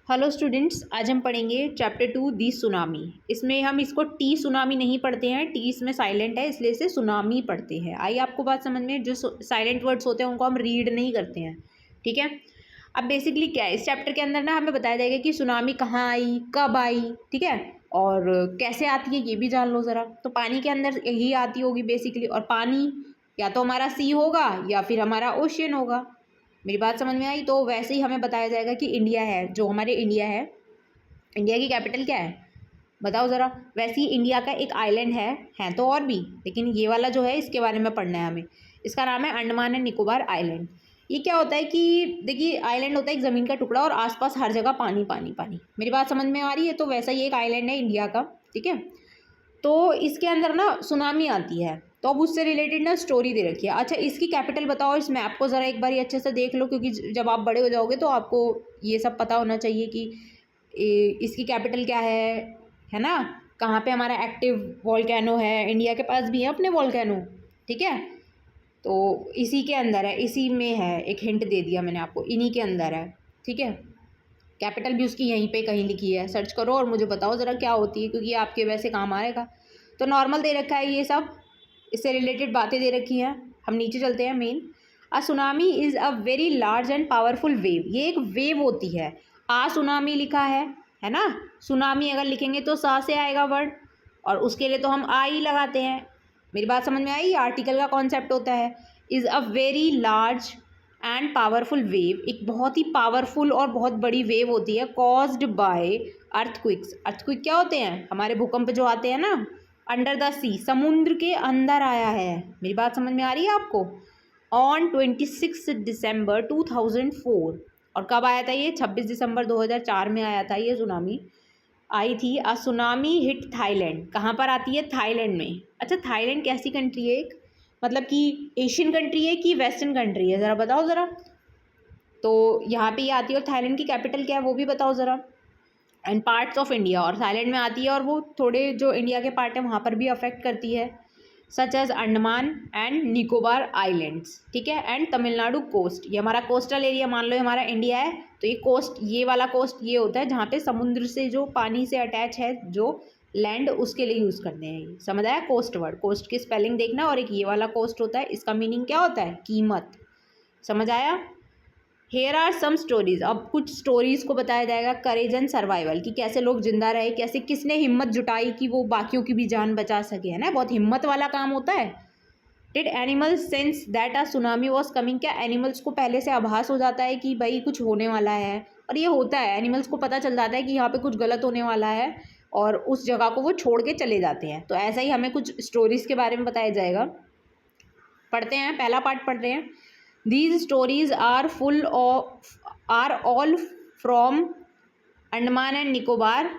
Hello students, आज हम पढ़ेंगे चैप्टर 2 दी सुनामी। इसमें हम इसको टी सुनामी नहीं पढ़ते हैं, टी इसमें साइलेंट है इसलिए इसे सुनामी पढ़ते हैं। आई आपको बात समझ में? जो साइलेंट वर्ड्स होते हैं उनको हम रीड नहीं करते हैं, ठीक है। अब बेसिकली क्या है इस चैप्टर के अंदर ना, हमें बताया जाएगा कि सुनामी कहाँ आई, कब आई, ठीक है, और कैसे आती है ये भी जान लो ज़रा। तो पानी के अंदर ही आती होगी बेसिकली, और पानी या तो हमारा सी होगा या फिर हमारा ओशियन होगा। मेरी बात समझ में आई? तो वैसे ही हमें बताया जाएगा कि इंडिया है, जो हमारे इंडिया है, इंडिया की कैपिटल क्या है बताओ ज़रा। वैसे ही इंडिया का एक आइलैंड है तो और भी, लेकिन ये वाला जो है इसके बारे में पढ़ना है हमें। इसका नाम है अंडमान एंड निकोबार आइलैंड। ये क्या होता है कि देखिए, आइलैंड होता है एक ज़मीन का टुकड़ा और आसपास हर जगह पानी पानी पानी। मेरी बात समझ में आ रही है? तो वैसा ही एक आइलैंड है इंडिया का, ठीक है। तो इसके अंदर ना सुनामी आती है, तो अब उससे रिलेटेड ना स्टोरी दे रखी है। अच्छा, इसकी कैपिटल बताओ। इस मैप को ज़रा एक बार अच्छे से देख लो, क्योंकि जब आप बड़े हो जाओगे तो आपको ये सब पता होना चाहिए कि इसकी कैपिटल क्या है ना। कहाँ पे हमारा एक्टिव वॉल्केनो है, इंडिया के पास भी है अपने वॉल्केनो, ठीक है। तो इसी के अंदर है, इसी में है, एक हिंट दे दिया मैंने आपको, इन्हीं के अंदर है, ठीक है। कैपिटल भी उसकी यहीं पे कहीं लिखी है, सर्च करो और मुझे बताओ ज़रा क्या होती है, क्योंकि आपके वैसे काम आएगा। तो नॉर्मल दे रखा है ये सब, इससे रिलेटेड बातें दे रखी हैं। हम नीचे चलते हैं। Main, a tsunami is a very large and powerful wave. ये एक वेव होती है। आ सुनामी लिखा है ना। सुनामी अगर लिखेंगे तो सा से आएगा वर्ड, और उसके लिए तो हम आ ही लगाते हैं। मेरी बात समझ में आई? आर्टिकल का कॉन्सेप्ट होता है। Is a very large and powerful wave, एक बहुत ही पावरफुल और बहुत बड़ी वेव होती है, कॉज्ड बाय अर्थक्विक्स। अर्थक्विक क्या होते हैं? हमारे भूकंप जो आते हैं ना, अंडर द सी, समुद्र के अंदर आया है। मेरी बात समझ में आ रही है आपको? ऑन 26 दिसंबर 2004। और कब आया था ये? 26 दिसंबर 2004 में आया था ये सुनामी, आई थी। अ सुनामी हिट थाईलैंड। कहाँ पर आती है? थाईलैंड में। अच्छा, थाईलैंड कैसी कंट्री है? एक मतलब कि एशियन कंट्री है कि वेस्टर्न कंट्री है, ज़रा बताओ ज़रा। तो यहाँ पे ये आती है, और थाईलैंड की कैपिटल क्या है वो भी बताओ ज़रा। एंड पार्ट्स ऑफ इंडिया, और थाईलैंड में आती है, और वो थोड़े जो इंडिया के पार्ट है वहाँ पर भी अफेक्ट करती है, such as Andaman and Nicobar islands, ठीक है। एंड तमिलनाडु कोस्ट, ये हमारा कोस्टल एरिया मान लो हमारा इंडिया है, तो ये कोस्ट, ये वाला कोस्ट ये होता है जहाँ पे समुद्र से जो पानी से अटैच है जो लैंड, उसके लिए यूज़ करते हैं ये। समझ आया? कोस्ट वर्ड, कोस्ट की स्पेलिंग देखना। और एक ये वाला कोस्ट होता है, इसका मीनिंग क्या होता है? कीमत। समझ आया? Here are some stories. अब कुछ स्टोरीज को बताया जाएगा, करेज एंड सर्वाइवल, कि कैसे लोग जिंदा रहे, कैसे किसने हिम्मत जुटाई कि वो बाकियों की भी जान बचा सके, है ना। बहुत हिम्मत वाला काम होता है। Did animals sense that a tsunami was coming. क्या एनिमल्स को पहले से आभास हो जाता है कि भाई कुछ होने वाला है? और ये होता है, एनिमल्स को पता चल जाता है कि यहाँ पे कुछ गलत होने वाला है, और उस जगह को वो छोड़ के चले जाते हैं। तो ऐसा ही हमें कुछ स्टोरीज के बारे में बताया जाएगा। पढ़ते हैं, पहला पार्ट पढ़ रहे हैं। These stories are all from Andaman and Nicobar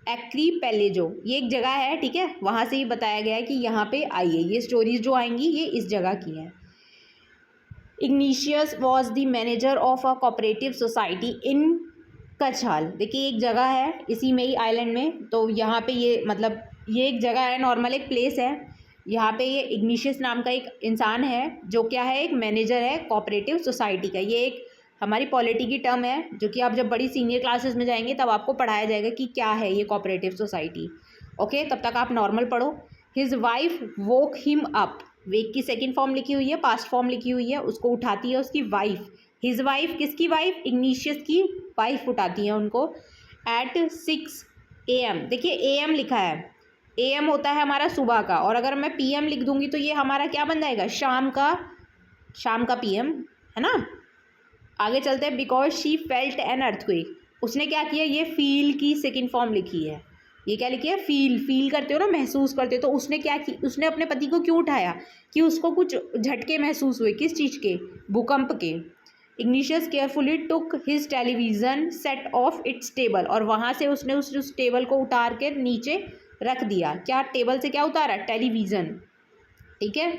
archipelago. ये एक जगह है, ठीक है, वहाँ से ही बताया गया है कि यहाँ पे आइए, ये स्टोरीज जो आएंगी ये इस जगह की है। Ignatius was the manager of a cooperative society in Katchal. देखिए एक जगह है इसी में ही आइलैंड में, तो यहाँ पे ये मतलब ये एक जगह है, नॉर्मल एक प्लेस है। यहाँ पे ये इग्निशियस नाम का एक इंसान है जो क्या है, एक मैनेजर है कोऑपरेटिव सोसाइटी का। ये एक हमारी पॉलिटी की टर्म है, जो कि आप जब बड़ी सीनियर क्लासेस में जाएंगे तब आपको पढ़ाया जाएगा कि क्या है ये कोऑपरेटिव सोसाइटी। ओके, तब तक आप नॉर्मल पढ़ो। हिज वाइफ वोक हिम अप। वेक की सेकेंड फॉर्म लिखी हुई है, पास्ट फॉर्म लिखी हुई है, उसको उठाती है उसकी वाइफ। हिज वाइफ, किसकी वाइफ? इग्निशियस की वाइफ उठाती है उनको। एट 6 AM, देखिए AM लिखा है, AM होता है हमारा सुबह का, और अगर मैं PM लिख दूंगी तो ये हमारा क्या बन जाएगा? शाम का PM, है ना। आगे चलते हैं। Because she felt an earthquake. उसने क्या किया? ये फील की सेकेंड फॉर्म लिखी है। ये क्या लिखी है? फील करते हो ना, महसूस करते हो। तो उसने क्या की? उसने अपने पति को क्यों उठाया? कि उसको कुछ झटके महसूस हुए। किस चीज़ के? भूकंप के। Igneous carefully took his television set of its table, और वहाँ से उसने उस टेबल को उतार के नीचे रख दिया। क्या टेबल से क्या उतारा? टेलीविज़न, ठीक है।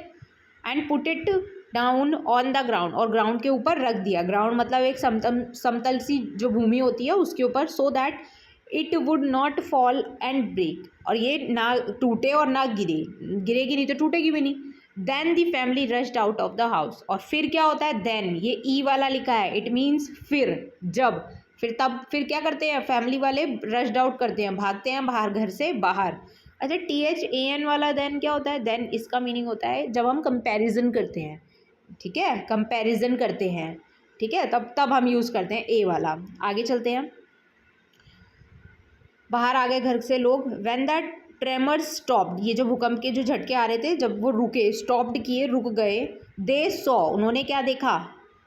And put it down on the ground, और ग्राउंड के ऊपर रख दिया। ग्राउंड मतलब एक समतल सी जो भूमि होती है उसके ऊपर, so that it would not fall and break, और ये ना टूटे और ना गिरेगी नहीं तो टूटेगी भी नहीं। Then the family rushed out of the house. और फिर क्या होता है? देन, ये ई वाला लिखा है, इट मीन्स फिर, जब। फिर क्या करते हैं, फैमिली वाले रश्ड आउट करते हैं, भागते हैं बाहर, घर से बाहर। अच्छा, THAN वाला देन क्या होता है, देन इसका मीनिंग होता है जब हम कंपैरिजन करते हैं, ठीक है, कंपैरिजन करते हैं, ठीक है, तब हम यूज़ करते हैं ए वाला। आगे चलते हैं, बाहर आ गए घर से लोग। व्हेन दैट ट्रेमर्स स्टॉप्ड, ये जो भूकंप के जो झटके आ रहे थे, जब वो रुके, स्टॉप्ड किए, रुक गए। दे सॉ, उन्होंने क्या देखा,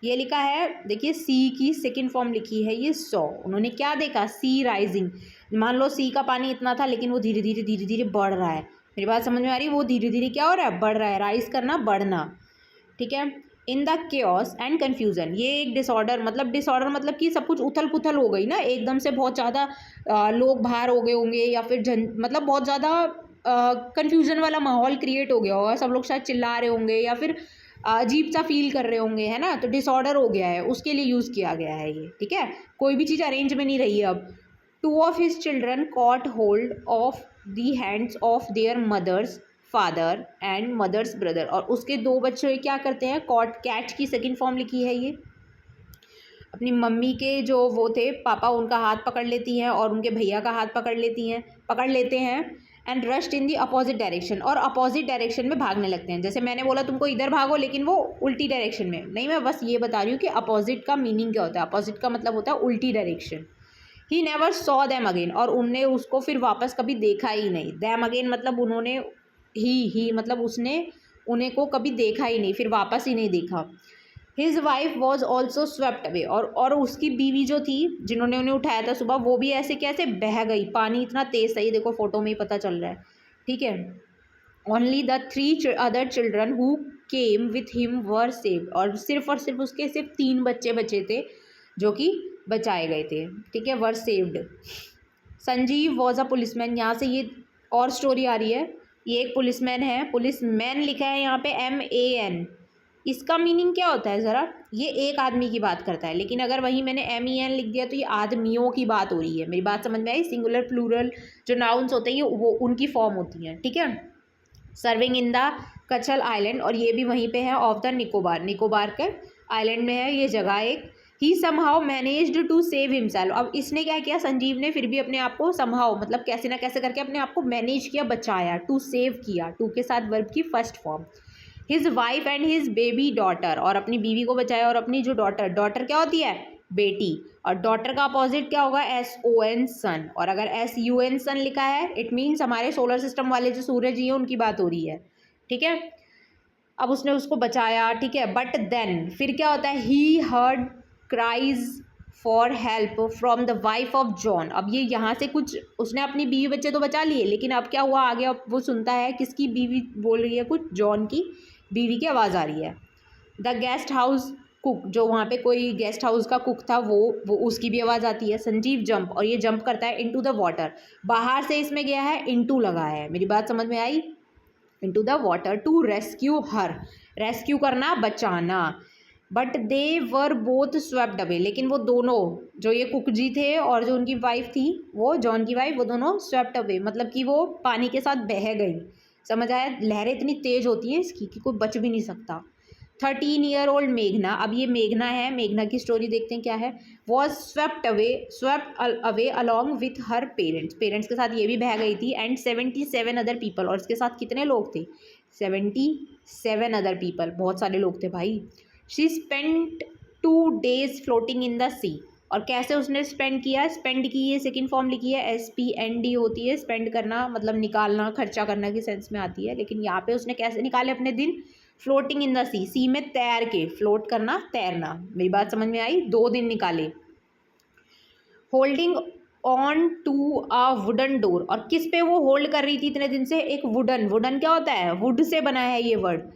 ये लिखा है, देखिए सी की सेकंड फॉर्म लिखी है ये सॉ, उन्होंने क्या देखा, सी राइजिंग। मान लो सी का पानी इतना था, लेकिन वो धीरे धीरे बढ़ रहा है। मेरी बात समझ में आ रही है, वो धीरे धीरे क्या हो रहा है, बढ़ रहा है, राइज करना, बढ़ना, ठीक है। In the chaos and confusion, ये एक डिसऑर्डर मतलब कि सब कुछ उथल पुथल हो गई ना, एकदम से बहुत ज़्यादा लोग बाहर हो गए होंगे, या फिर मतलब बहुत ज़्यादा कन्फ्यूज़न वाला माहौल क्रिएट हो गया होगा, सब लोग शायद चिल्ला रहे होंगे या फिर अजीब सा फील कर रहे होंगे, है ना, तो डिसऑर्डर हो गया है, उसके लिए यूज़ किया गया है ये, ठीक है। कोई भी चीज़ अरेंज में नहीं रही है अब। 2 of his children caught hold of the hands of their mothers father and mothers brother, और उसके 2 बच्चे क्या करते हैं, कॉट, कैच की सेकंड फॉर्म लिखी है ये, अपनी मम्मी के जो वो थे पापा, उनका हाथ पकड़ लेती हैं और उनके भैया का हाथ पकड़ लेते हैं and rushed in the opposite direction, और अपोजिट डायरेक्शन में भागने लगते हैं। जैसे मैंने बोला तुमको इधर भागो, लेकिन वो उल्टी डायरेक्शन में नहीं, मैं बस ये बता रही हूँ कि अपोजिट का मीनिंग क्या होता है। अपोजिट का मतलब होता है उल्टी direction. He never saw them again, और उनने उसको फिर वापस कभी देखा ही नहीं। दैम अगेन मतलब उन्होंने, ही मतलब उसने उन्हें को कभी देखा ही नहीं, फिर वापस ही नहीं देखा। His wife was also swept away, और उसकी बीवी जो थी जिन्होंने उन्हें उठाया था सुबह, वो भी ऐसे कैसे बह गई, पानी इतना तेज था, ये देखो फोटो में ही पता चल रहा है, ठीक है। Only the 3 other children who came with him were saved, और सिर्फ उसके 3 बच्चे बचे थे जो कि बचाए गए थे, ठीक है, वर saved. Sanjeev was a policeman, यहाँ से ये और स्टोरी आ रही है, ये एक पुलिसमैन है, पुलिसमैन लिखा है यहाँ पे MAN, इसका मीनिंग क्या होता है ज़रा, ये एक आदमी की बात करता है, लेकिन अगर वही मैंने MEN लिख दिया तो ये आदमियों की बात हो रही है। मेरी बात समझ में आई, सिंगुलर प्लूरल जो नाउन्स होते हैं वो उनकी फॉर्म होती हैं, ठीक है। सर्विंग इन द कच्छल आइलैंड, और ये भी वहीं पे है, ऑफ द निकोबार के आइलैंड में है ये जगह एक। He somehow managed to save himself, अब इसने क्या किया, संजीव ने फिर भी अपने आप को समहाउ मतलब कैसे ना कैसे करके अपने आप को मैनेज किया, बचाया, टू सेव किया, टू के साथ वर्ब की first form. His wife and his baby daughter, और अपनी बीवी को बचाया और अपनी जो डॉटर क्या होती है, बेटी, और डॉटर का अपोजिट क्या होगा, SON सन, और अगर SUN सन लिखा है इट मीन्स हमारे सोलर सिस्टम वाले जो सूरज जी हैं उनकी बात हो रही है, ठीक है। अब उसने उसको बचाया, ठीक है, बट देन फिर क्या होता है, he heard cries for help from the wife of John. अब ये यहाँ से कुछ, उसने अपनी बीवी बच्चे तो बचा लिए, लेकिन अब क्या हुआ आगे, अब वो सुनता है किसकी बीवी बोल रही है, कुछ जॉन की बीवी की आवाज़ आ रही है। द गेस्ट हाउस कुक, जो वहाँ पे कोई गेस्ट हाउस का कुक था, वो उसकी भी आवाज़ आती है। संजीव जंप, और ये जंप करता है इनटू द वाटर, बाहर से इसमें गया है, इनटू लगा है, मेरी बात समझ में आई, into the water to rescue her, rescue करना, बचाना। But they were both swept away, लेकिन वो दोनों, जो ये कुक जी थे और जो उनकी वाइफ थी, वो जॉन की वाइफ, वो दोनों स्वेप्ड अवे मतलब कि वो पानी के साथ बह गई। समझ आया, लहरें इतनी तेज़ होती हैं इसकी कि कोई बच भी नहीं सकता। 13 ईयर ओल्ड मेघना, अब ये मेघना है, मेघना की स्टोरी देखते हैं क्या है। Was swept away along with her parents के साथ ये भी बह गई थी, एंड 77 अदर पीपल, और इसके साथ कितने लोग थे, 77 अदर पीपल, बहुत सारे लोग थे भाई। She spent 2 days floating in the sea, और कैसे उसने स्पेंड किया, स्पेंड की ये सेकंड फॉर्म लिखी है, SPEND होती है, स्पेंड करना मतलब निकालना, खर्चा करना की सेंस में आती है, लेकिन यहाँ पे उसने कैसे निकाले अपने दिन, फ्लोटिंग इन द सी में तैर के, फ्लोट करना, तैरना, मेरी बात समझ में आई, 2 दिन निकाले। Holding on to a wooden door, और किस पे वो होल्ड कर रही थी इतने दिन से, एक वुडन क्या होता है, वुड से बना है ये वर्ड,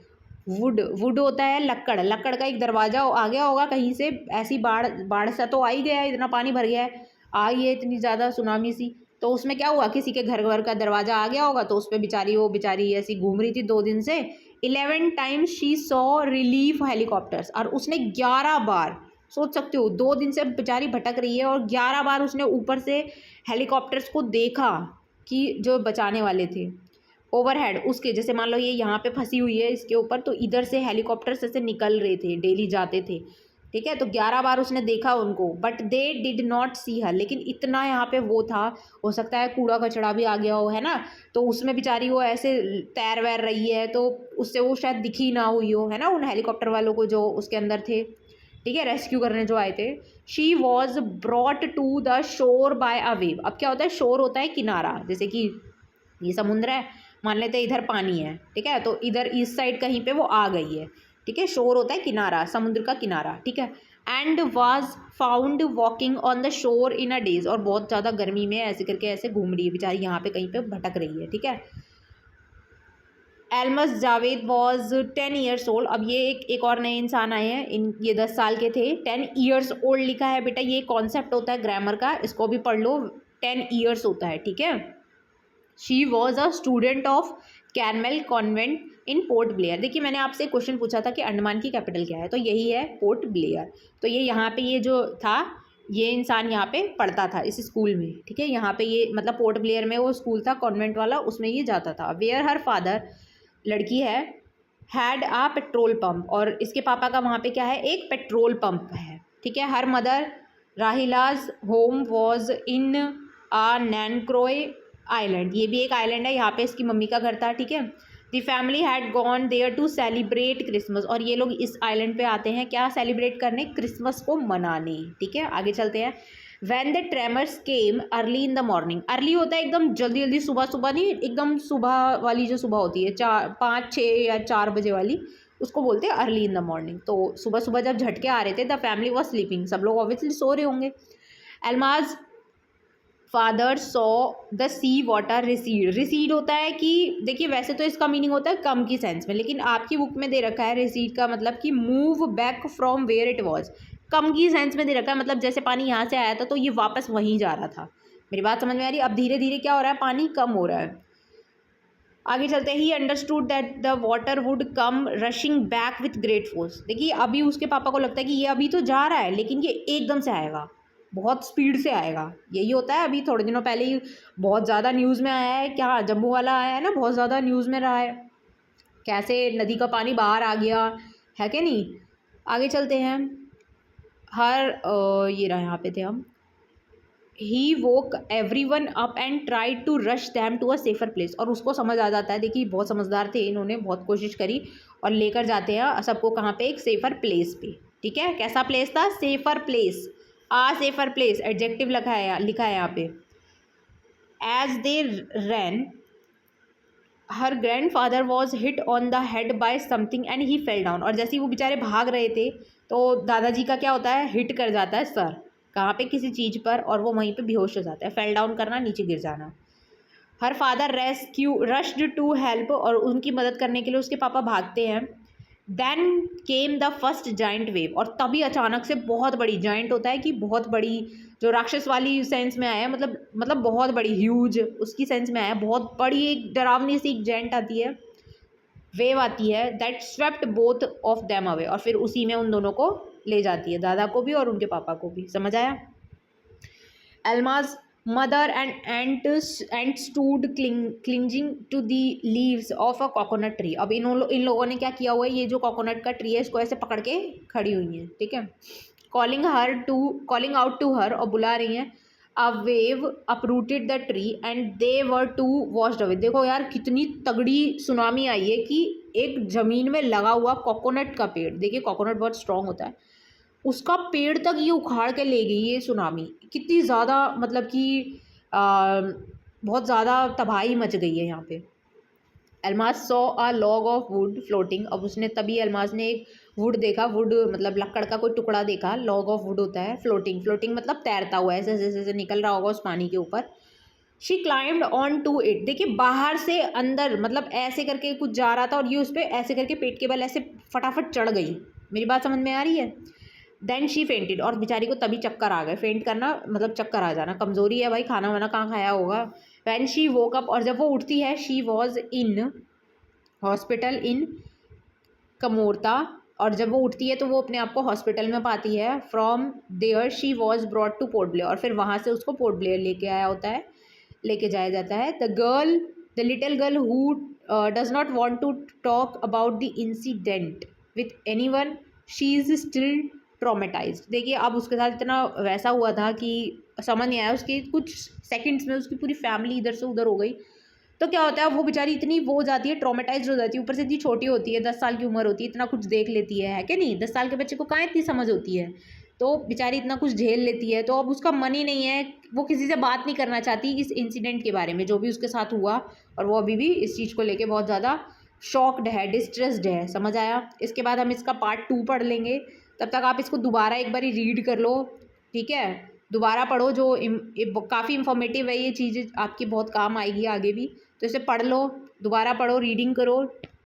वुड होता है लक्कड़ का एक दरवाज़ा आ गया होगा कहीं से, ऐसी बाढ़ सा तो आ ही गया है, इतना पानी भर गया है, आई है इतनी ज़्यादा सुनामी सी, तो उसमें क्या हुआ, किसी के घर का दरवाज़ा आ गया होगा, तो उस पर वो बेचारी ऐसी घूम रही थी 2 दिन से। 11 times she saw relief helicopters, और उसने 11 बार, सोच सकते हो 2 दिन से बेचारी भटक रही है और 11 बार उसने ऊपर से हेलीकॉप्टर्स को देखा कि जो बचाने वाले थे। ओवरहेड, उसके जैसे मान लो ये यहाँ पे फंसी हुई है इसके ऊपर, तो इधर से हेलीकॉप्टर्स ऐसे निकल रहे थे, डेली जाते थे, ठीक है। तो 11 बार उसने देखा उनको, बट दे डिड नॉट सी हर, लेकिन इतना यहाँ पे वो था, हो सकता है कूड़ा कचड़ा भी आ गया हो, है ना, तो उसमें बेचारी वो ऐसे तैर वैर रही है तो उससे वो शायद दिखी ना हुई हो, है ना, उन हेलीकॉप्टर वालों को जो उसके अंदर थे, ठीक है, रेस्क्यू करने जो आए थे। She was brought to the shore by a wave. अब क्या होता है, शोर होता है किनारा, जैसे कि ये समुद्र है, मान लेते हैं इधर पानी है, ठीक है, तो इधर इस साइड कहीं पे वो आ गई है, ठीक है, शोर होता है किनारा, समुद्र का किनारा, ठीक है। And was found walking on the shore in a days, और बहुत ज़्यादा गर्मी में ऐसे करके ऐसे घूम रही है बेचारी, यहाँ पे कहीं पे भटक रही है, ठीक है। Elms Javed was 10 years old. अब ये एक और नए इंसान आए हैं, ये 10 साल के थे। 10 ईयर्स ओल्ड लिखा है बेटा, ये कॉन्सेप्ट होता है ग्रामर का, इसको भी पढ़ लो, 10 ईयर्स होता है, ठीक है। She was a student of caramel convent in port Blair. देखिए मैंने आपसे क्वेश्चन पूछा था कि अंडमान की कैपिटल क्या है, तो यही है पोर्ट ब्लेयर। तो ये यहाँ पे ये जो था, ये इंसान यहाँ पे पढ़ता था इस स्कूल में, ठीक है, यहाँ पे ये मतलब पोर्ट ब्लेयर में वो स्कूल था कॉन्वेंट वाला, उसमें ये जाता था। वेयर हर फादर, लड़की है, हैड आ पेट्रोल पंप, और इसके पापा का वहाँ पे क्या है, एक पेट्रोल पंप है, ठीक है। Her mother, Rahila's home was in a Nancowry island, ये भी एक आइलैंड है, यहाँ पे इसकी मम्मी का घर था, ठीक है। The family had gone there to celebrate Christmas, और ये लोग इस आइलैंड पे आते हैं क्या सेलिब्रेट करने, क्रिसमस को मनाने, ठीक है। आगे चलते हैं। When the tremors came early in the morning, early होता है एकदम जल्दी जल्दी, सुबह सुबह नहीं, एकदम सुबह वाली जो सुबह होती है 5-6 या 4 बजे वाली, उसको बोलते हैं अर्ली इन द मॉर्निंग। तो सुबह सुबह जब झटके आ रहे थे, द फैमिली वॉज स्लीपिंग, सब लोग ऑब्वियसली सो रहे होंगे। Elma's father saw the sea water recede, recede होता है कि देखिए वैसे तो इसका मीनिंग होता है कम की सेंस में, लेकिन आपकी बुक में दे रखा है रिसीड का मतलब कि move back from where it was, कम की सेंस में दे रखा है, मतलब जैसे पानी यहाँ से आया था तो ये वापस वहीं जा रहा था। मेरी बात समझ में आ रही है, अब धीरे धीरे क्या हो रहा है, पानी कम हो रहा है। आगे चलते he understood that the water would come rushing back with great force. देखिए अभी उसके पापा को लगता है कि ये अभी तो जा रहा है, लेकिन ये एकदम से आएगा, बहुत स्पीड से आएगा। यही होता है, अभी थोड़े दिनों पहले ही बहुत ज़्यादा न्यूज़ में आया है, क्या जम्मू वाला आया है ना, बहुत ज़्यादा न्यूज़ में रहा है, कैसे नदी का पानी बाहर आ गया है कि नहीं। आगे चलते हैं। ये रहा, यहाँ पे थे हम। He woke everyone up and try to rush them to a safer place, और उसको समझ आ जाता है, देखिए बहुत समझदार थे, इन्होंने बहुत कोशिश करी और लेकर जाते हैं सबको कहाँ पे, एक सेफर प्लेस पे, ठीक है। कैसा प्लेस था, safer place, a safer place adjective लिखा है यहाँ पे। As they ran her grandfather was hit on the head by something and he fell down, और जैसे ही वो बेचारे भाग रहे थे तो दादाजी का क्या होता है, हिट कर जाता है सर कहाँ पे, किसी चीज़ पर, और वो वहीं पे बेहोश हो जाता है, फेल डाउन करना, नीचे गिर जाना। Her father rushed to help, और उनकी मदद करने के लिए उसके पापा भागते हैं। Then came the first giant wave, और तभी अचानक से बहुत बड़ी, जाइंट होता है कि बहुत बड़ी, जो राक्षस वाली सेंस में आया, मतलब बहुत बड़ी, ह्यूज उसकी सेंस में आया, बहुत बड़ी एक डरावनी सी एक जाइंट आती है, वेव आती है, that swept both of them away, और फिर उसी में उन दोनों को ले जाती है, दादा को भी और उनके पापा को भी। समझ आया। Almaz mother and stood clinging to the leaves of a coconut tree. अब इन लोगों ने क्या किया हुआ है, ये जो कोकोनट का ट्री है इसको ऐसे पकड़ के खड़ी हुई हैं, ठीक है। कॉलिंग आउट टू हर, और बुला रही हैं। A wave uprooted the tree and they were to washed away. देखो यार कितनी तगड़ी सुनामी आई है कि एक ज़मीन में लगा हुआ कोकोनट का पेड़, देखिए कोकोनट बहुत स्ट्रॉन्ग होता है, उसका पेड़ तक ये उखाड़ के ले गई ये सुनामी। कितनी ज़्यादा, मतलब कि बहुत ज़्यादा तबाही मच गई है यहाँ पे। Almaz saw a log of wood floating, अब उसने तभी एल्माज ने एक वुड देखा, वुड मतलब लकड़ का कोई टुकड़ा देखा, लॉग ऑफ वुड होता है फ्लोटिंग, फ्लोटिंग मतलब तैरता हुआ, ऐसे ऐसे ऐसे निकल रहा होगा उस पानी के ऊपर। She climbed on to it, देखिए बाहर से अंदर मतलब ऐसे करके कुछ जा रहा था, और ये उस पर ऐसे करके पेट के बल ऐसे फटाफट चढ़ गई। मेरी बात समझ में आ रही है। देन शी फेंटेड, और बेचारी को तभी चक्कर आ गए, फेंट करना मतलब चक्कर आ जाना, कमज़ोरी है भाई, खाना वाना कहाँ खाया होगा। वैन शी वोक अप, और जब वो उठती है, she was in hospital in Kamorta, और जब वो उठती है तो वो अपने आप को हॉस्पिटल में पाती है। From there she was brought to Port Blair, और फिर वहाँ से उसको पोर्ट ब्लेयर लेके जाया जाता है। The little girl who does not want to talk about the incident with any one, she is still traumatised. देखिए अब उसके साथ इतना वैसा हुआ था कि समझ नहीं आया, उसके कुछ सेकंड्स में उसकी पूरी फैमिली इधर से उधर हो गई। तो क्या होता है, वो बेचारी इतनी वो हो जाती है, ट्रॉमेटाइज्ड हो जाती है, ऊपर से इतनी छोटी होती है, 10 साल की उम्र होती है, इतना कुछ देख लेती है कि नहीं? 10 साल के बच्चे को कहाँ इतनी समझ होती है, तो बेचारी इतना कुछ झेल लेती है। तो अब उसका मन ही नहीं है, वो किसी से बात नहीं करना चाहती इस इंसिडेंट के बारे में जो भी उसके साथ हुआ, और वो अभी भी इस चीज़ को लेके बहुत ज़्यादा शॉक्ड है, डिस्ट्रेस्ड है। समझ आया? इसके बाद हम इसका पार्ट 2 पढ़ लेंगे। तब तक आप इसको दोबारा एक बारी रीड कर लो, ठीक है? दोबारा पढ़ो, जो काफ़ी इंफॉर्मेटिव है, ये चीज़ें आपकी बहुत काम आएगी आगे भी। तो इसे पढ़ लो, दोबारा पढ़ो, रीडिंग करो।